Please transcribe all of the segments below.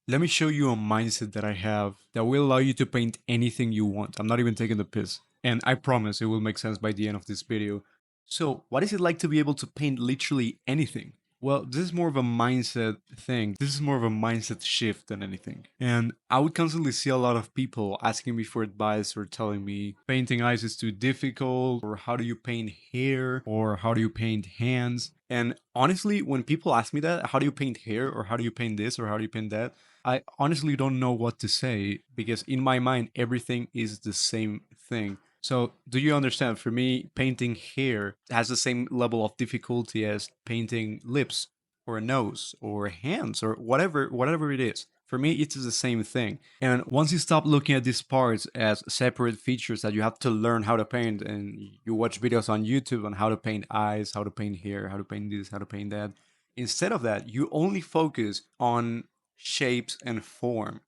Let me show you a mindset that I have that will allow you to paint anything you want. I'm not even taking the piss. And I promise it will make sense by the end of this video. So, what is it like to be able to paint literally anything? Well, this is more of a mindset thing. This is more of a mindset shift than anything. And I would constantly see a lot of people asking me for advice or telling me painting eyes is too difficult, or how do you paint hair, or how do you paint hands? And honestly, when people ask me that, how do you paint hair, or how do you paint this, or how do you paint that? I honestly don't know what to say because in my mind, everything is the same thing. So, do you understand? For me, painting hair has the same level of difficulty as painting lips or a nose or hands or whatever it is. For me, it's the same thing. And once you stop looking at these parts as separate features that you have to learn how to paint, and you watch videos on YouTube on how to paint eyes, how to paint hair, how to paint this, how to paint that, instead of that, you only focus on shapes and form.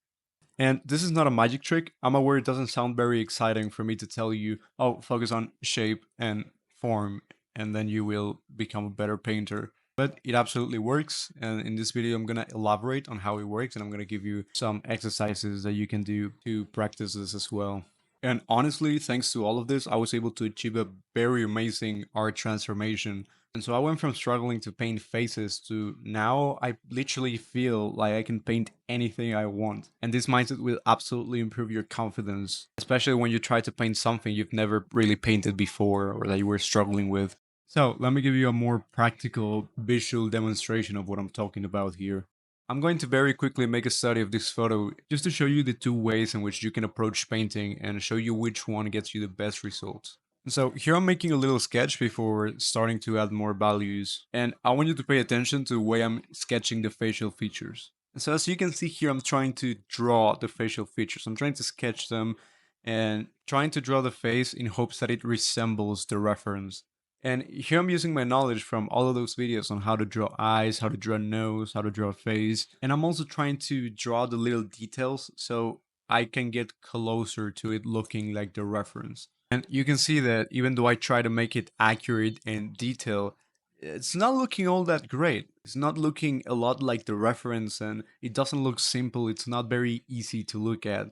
And this is not a magic trick. I'm aware it doesn't sound very exciting for me to tell you, oh, focus on shape and form, and then you will become a better painter. But it absolutely works. And in this video, I'm going to elaborate on how it works, and I'm going to give you some exercises that you can do to practice this as well. And honestly, thanks to all of this, I was able to achieve a very amazing art transformation. And so I went from struggling to paint faces to now I literally feel like I can paint anything I want. And this mindset will absolutely improve your confidence, especially when you try to paint something you've never really painted before or that you were struggling with. So let me give you a more practical visual demonstration of what I'm talking about here. I'm going to very quickly make a study of this photo just to show you the two ways in which you can approach painting and show you which one gets you the best results. So here I'm making a little sketch before starting to add more values, and I want you to pay attention to the way I'm sketching the facial features. So as you can see here, I'm trying to draw the facial features. I'm trying to sketch them and trying to draw the face in hopes that it resembles the reference. And here I'm using my knowledge from all of those videos on how to draw eyes, how to draw a nose, how to draw a face. And I'm also trying to draw the little details so I can get closer to it looking like the reference. And you can see that even though I try to make it accurate and detailed, it's not looking all that great. It's not looking a lot like the reference, and it doesn't look simple. It's not very easy to look at.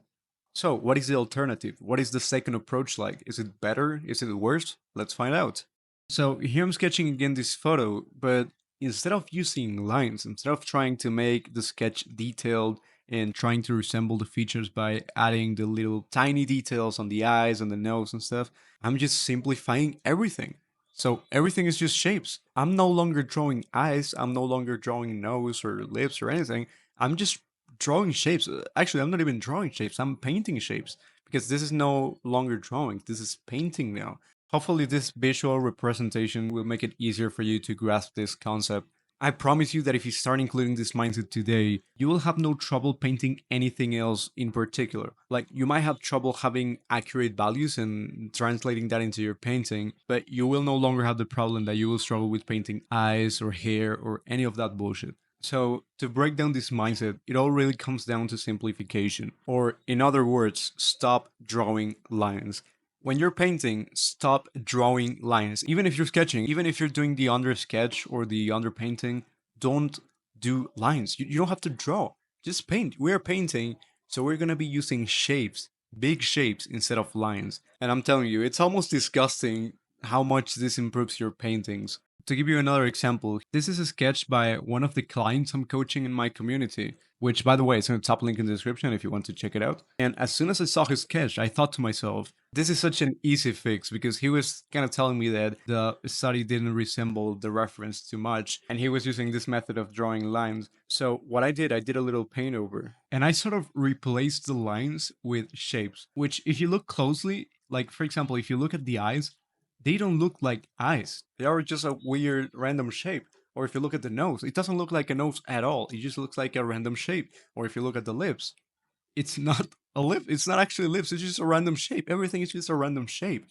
So, what is the alternative? What is the second approach like? Is it better? Is it worse? Let's find out. So, here I'm sketching again this photo, but instead of using lines, instead of trying to make the sketch detailed and trying to resemble the features by adding the little tiny details on the eyes and the nose and stuff, I'm just simplifying everything. So everything is just shapes. I'm no longer drawing eyes, I'm no longer drawing nose or lips or anything. I'm just drawing shapes. Actually, I'm not even drawing shapes, I'm painting shapes because this is no longer drawing, this is painting now. Hopefully, this visual representation will make it easier for you to grasp this concept. I promise you that if you start including this mindset today, you will have no trouble painting anything else in particular. Like, you might have trouble having accurate values and translating that into your painting, but you will no longer have the problem that you will struggle with painting eyes or hair or any of that bullshit. So, to break down this mindset, it all really comes down to simplification. Or, in other words, stop drawing lines. When you're painting, stop drawing lines. Even if you're sketching, even if you're doing the under sketch or the under painting, don't do lines. You don't have to draw. Just paint. We're painting, so we're gonna be using shapes, big shapes instead of lines. And I'm telling you, it's almost disgusting how much this improves your paintings. To give you another example, this is a sketch by one of the clients I'm coaching in my community, which, by the way, is in the top link in the description if you want to check it out. And as soon as I saw his sketch, I thought to myself, this is such an easy fix because he was kind of telling me that the study didn't resemble the reference too much, and he was using this method of drawing lines. So, what I did a little paint over, and I sort of replaced the lines with shapes, which, if you look closely, like for example, if you look at the eyes, they don't look like eyes. They are just a weird random shape. Or if you look at the nose, it doesn't look like a nose at all. It just looks like a random shape. Or if you look at the lips, it's not a lip. It's not actually lips. It's just a random shape. Everything is just a random shape.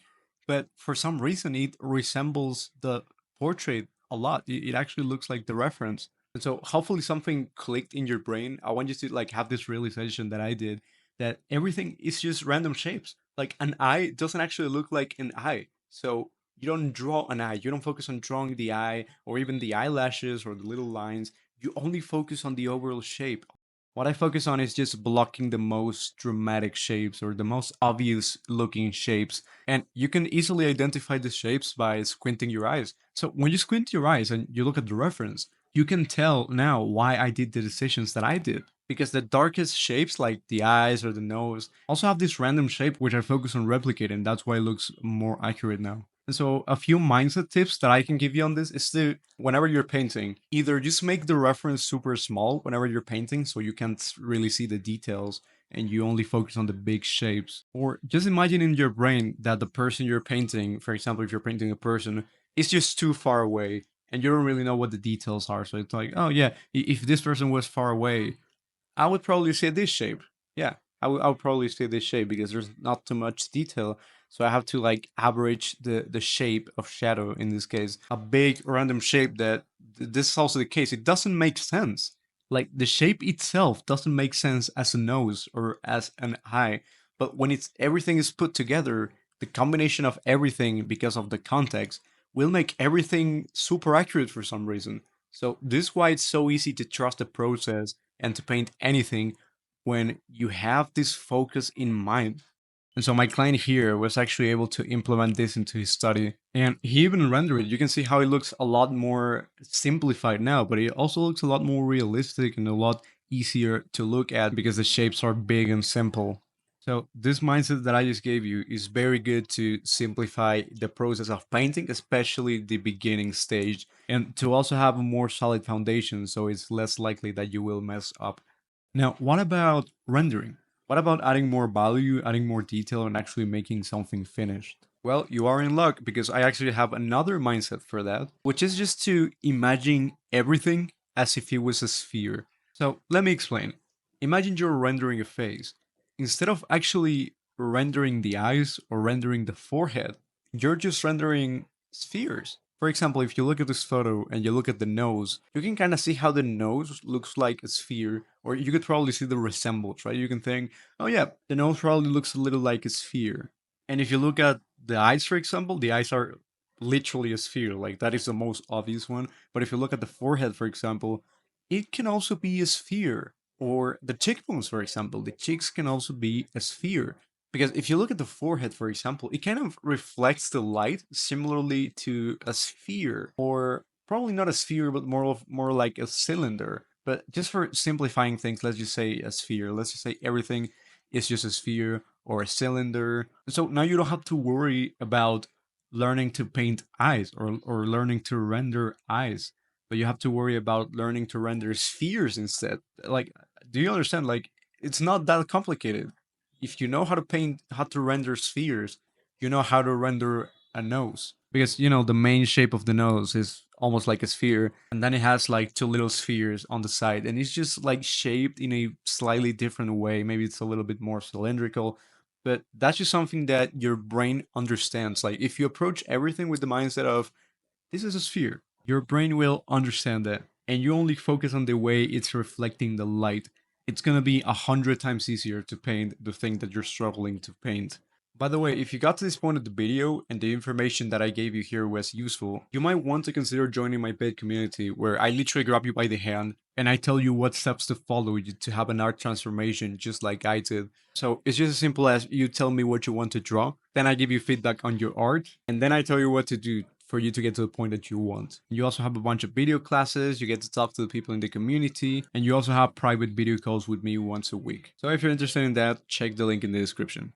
But for some reason, it resembles the portrait a lot. It actually looks like the reference. And so hopefully something clicked in your brain. I want you to like have this realization that I did that everything is just random shapes. Like an eye doesn't actually look like an eye. So you don't draw an eye. You don't focus on drawing the eye or even the eyelashes or the little lines. You only focus on the overall shape. What I focus on is just blocking the most dramatic shapes or the most obvious looking shapes. And you can easily identify the shapes by squinting your eyes. So when you squint your eyes and you look at the reference, you can tell now why I did the decisions that I did. Because the darkest shapes, like the eyes or the nose, also have this random shape which I focus on replicating. That's why it looks more accurate now. And so a few mindset tips that I can give you on this is to, whenever you're painting, either just make the reference super small whenever you're painting so you can't really see the details and you only focus on the big shapes. Or just imagine in your brain that the person you're painting, for example, if you're painting a person, is just too far away and you don't really know what the details are. So it's like, oh yeah, if this person was far away, I would probably say this shape. Yeah, I would probably say this shape because there's not too much detail. So I have to like average the shape of shadow in this case. A big random shape that this is also the case. It doesn't make sense. Like the shape itself doesn't make sense as a nose or as an eye. But when it's everything is put together, the combination of everything because of the context will make everything super accurate for some reason. So this is why it's so easy to trust the process and to paint anything when you have this focus in mind. And so my client here was actually able to implement this into his study. And he even rendered it. You can see how it looks a lot more simplified now, but it also looks a lot more realistic and a lot easier to look at because the shapes are big and simple. So this mindset that I just gave you is very good to simplify the process of painting, especially the beginning stage, and to also have a more solid foundation so it's less likely that you will mess up. Now, what about rendering? What about adding more value, adding more detail, and actually making something finished? Well, you are in luck because I actually have another mindset for that, which is just to imagine everything as if it was a sphere. So let me explain. Imagine you're rendering a face. Instead of actually rendering the eyes or rendering the forehead, you're just rendering spheres. For example, if you look at this photo and you look at the nose, you can kind of see how the nose looks like a sphere, or you could probably see the resemblance, right? You can think, oh yeah, the nose probably looks a little like a sphere. And if you look at the eyes, for example, the eyes are literally a sphere, like that is the most obvious one. But if you look at the forehead, for example, it can also be a sphere. Or the cheekbones, for example, the cheeks can also be a sphere. Because if you look at the forehead, for example, it kind of reflects the light similarly to a sphere, or probably not a sphere, but more like a cylinder. But just for simplifying things, let's just say a sphere. Let's just say everything is just a sphere or a cylinder. So now you don't have to worry about learning to paint eyes or learning to render eyes, but you have to worry about learning to render spheres instead. Like, do you understand? Like, it's not that complicated. If you know how to paint, how to render spheres, you know how to render a nose. Because, the main shape of the nose is almost like a sphere, and then it has like two little spheres on the side, and it's just like shaped in a slightly different way. Maybe it's a little bit more cylindrical, but that's just something that your brain understands. Like, if you approach everything with the mindset of, this is a sphere, your brain will understand that, and you only focus on the way it's reflecting the light. It's gonna be 100 times easier to paint the thing that you're struggling to paint. By the way, if you got to this point of the video and the information that I gave you here was useful, you might want to consider joining my paid community where I literally grab you by the hand and I tell you what steps to follow to have an art transformation just like I did. So it's just as simple as you tell me what you want to draw, then I give you feedback on your art, and then I tell you what to do for you to get to the point that you want. You also have a bunch of video classes, you get to talk to the people in the community, and you also have private video calls with me once a week. So if you're interested in that, check the link in the description.